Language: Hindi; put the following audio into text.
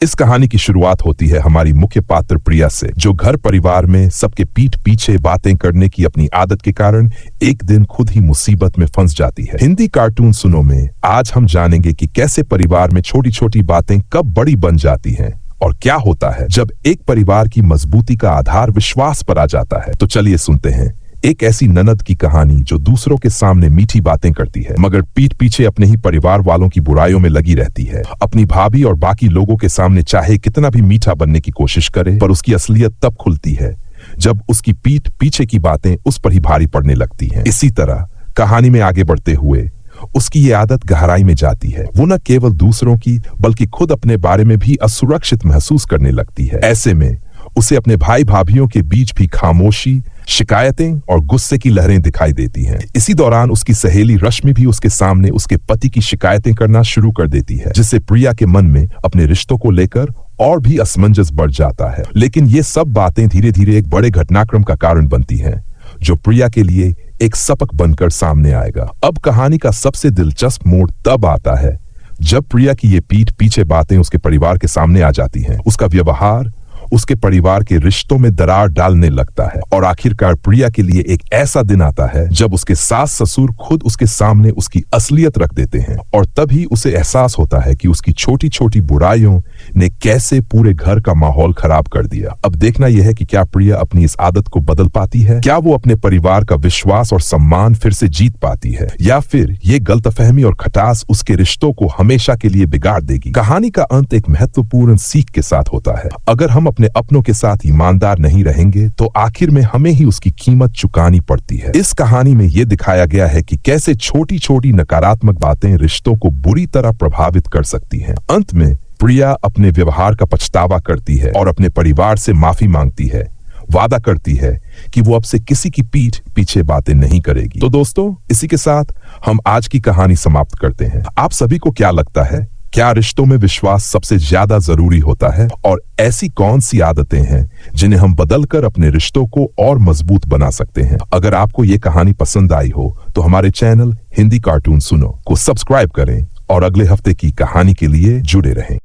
इस कहानी की शुरुआत होती है हमारी मुख्य पात्र प्रिया से, जो घर परिवार में सबके पीठ पीछे बातें करने की अपनी आदत के कारण एक दिन खुद ही मुसीबत में फंस जाती है। हिंदी कार्टून सुनो में आज हम जानेंगे कि कैसे परिवार में छोटी छोटी बातें कब बड़ी बन जाती हैं और क्या होता है जब एक परिवार की मजबूती का आधार विश्वास पर आ जाता है। तो चलिए सुनते हैं एक ऐसी ननद की कहानी जो दूसरों के सामने मीठी बातें करती है मगर पीठ पीछे अपने ही परिवार वालों की बुराइयों में लगी रहती है। अपनी भाभी और बाकी लोगों के सामने चाहे कितना भी मीठा बनने की कोशिश करे, पर उसकी असलियत तब खुलती है जब उसकी पीठ पीछे की बातें उस पर ही भारी पड़ने लगती हैं। इसी तरह कहानी में आगे बढ़ते हुए उसकी ये आदत गहराई में जाती है। वो न केवल दूसरों की बल्कि खुद अपने बारे में भी असुरक्षित महसूस करने लगती है। ऐसे में उसे अपने भाई भाभीओं के बीच भी खामोशी, शिकायतें और गुस्से की लहरें दिखाई देती हैं। इसी दौरान उसकी सहेली रश्मि भी उसके सामने उसके पति की शिकायतें करना शुरू कर देती है, जिससे प्रिया के मन में अपने रिश्तों को लेकर और भी असमंजस बढ़ जाता है। लेकिन ये सब बातें धीरे धीरे एक बड़े घटनाक्रम का कारण बनती हैं, जो प्रिया के लिए एक सबक बनकर सामने आएगा। अब कहानी का सबसे दिलचस्प मोड़ तब आता है जब प्रिया की ये पीठ पीछे बातें उसके परिवार के सामने आ जाती हैं। उसका व्यवहार उसके परिवार के रिश्तों में दरार डालने लगता है और आखिरकार प्रिया के लिए एक ऐसा दिन आता है जब उसके सास ससुर खुद उसके सामने उसकी असलियत रख देते हैं और तभी उसे एहसास होता है कि उसकी छोटी छोटी बुराइयों ने कैसे पूरे घर का माहौल खराब कर दिया। अब देखना यह है कि क्या प्रिया अपनी इस आदत को बदल पाती है, क्या वो अपने परिवार का विश्वास और सम्मान फिर से जीत पाती है, या फिर ये गलतफहमी और खटास उसके रिश्तों को हमेशा के लिए बिगाड़ देगी। कहानी का अंत एक महत्वपूर्ण सीख के साथ होता है। अगर हम अपने अपनों के साथ ईमानदार नहीं रहेंगे तो आखिर में हमें ही उसकी कीमत चुकानी पड़ती है। इस कहानी में यह दिखाया गया है कि कैसे छोटी छोटी नकारात्मक बातें रिश्तों को बुरी तरह प्रभावित कर सकती हैं। अंत में प्रिया अपने व्यवहार का पछतावा करती है और अपने परिवार से माफी मांगती है, वादा करती है कि वो अब से किसी की पीठ पीछे बातें नहीं करेगी। तो दोस्तों, इसी के साथ हम आज की कहानी समाप्त करते हैं। आप सभी को क्या लगता है, क्या रिश्तों में विश्वास सबसे ज्यादा जरूरी होता है, और ऐसी कौन सी आदतें हैं जिन्हें हम बदलकर अपने रिश्तों को और मजबूत बना सकते हैं? अगर आपको ये कहानी पसंद आई हो तो हमारे चैनल हिंदी कार्टून सुनो को सब्सक्राइब करें और अगले हफ्ते की कहानी के लिए जुड़े रहें।